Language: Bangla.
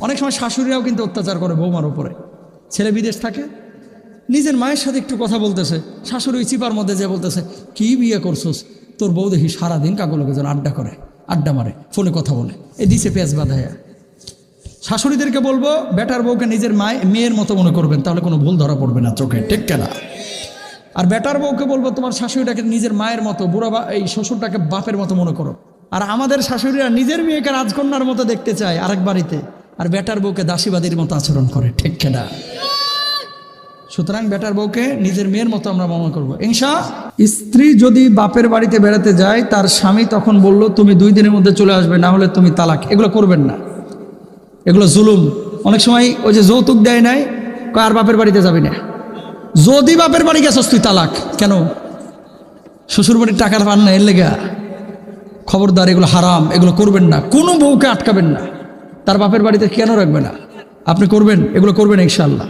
অনেক সময় শাশুড়িরাও কিন্তু অত্যাচার করে বৌমার উপরে। ছেলে বিদেশ থাকে, নিজের মায়ের সাথে একটু কথা বলতেছে, শাশুড়ি ওই চিপার মধ্যে যে বলতেছে, কি বিয়ে করছোস, তোর বউ দেখি সারাদিন কাকুলোকে যেন আড্ডা মারে, ফোনে কথা বলে, এ দিছে পেঁয়াজ বাঁধাইয়া। শাশুড়িদেরকে বলবো, বেটার বউকে নিজের মেয়ের মতো মনে করবেন, তাহলে কোনো ভুল ধরা পড়বে না চোখে, ঠিক কেনা? আর বেটার বউকে বলবো, তোমার শাশুড়িটাকে নিজের মায়ের মতো, এই শ্বশুরটাকে বাপের মতো মনে করো। আর আমাদের শাশুড়িরা নিজের মেয়েকে রাজকন্যার মতো দেখতে চায় আরেক বাড়িতে, আর বেটার বউকে দাসীবাদীর মতো আচরণ করে, ঠিক কেনা? সুতরাং বেটার বউকে নিজের মেয়ের মতো আমরা মনে করবো ইনশা। স্ত্রী যদি বাপের বাড়িতে বেড়াতে যায়, তার স্বামী তখন বলল, তুমি 2 দিনের মধ্যে চলে আসবে, না হলে তুমি তালাক। এগুলো করবেন না, এগুলো জুলুম। অনেক সময় ওই যে যৌতুক দেয় নাই, আর বাপের বাড়িতে যাবি না, যদি বাপের বাড়ি গেছস তুই তালাক। কেন? শ্বশুর বাড়ির টাকার পান না, এর লেগা? খবরদার, এগুলো হারাম, এগুলো করবেন না। কোনো বউকে আটকাবেন না, তার বাপের বাড়িতে কেন রাখবে না? আপনি করবেন, এগুলো করবেন ইনশাআল্লাহ।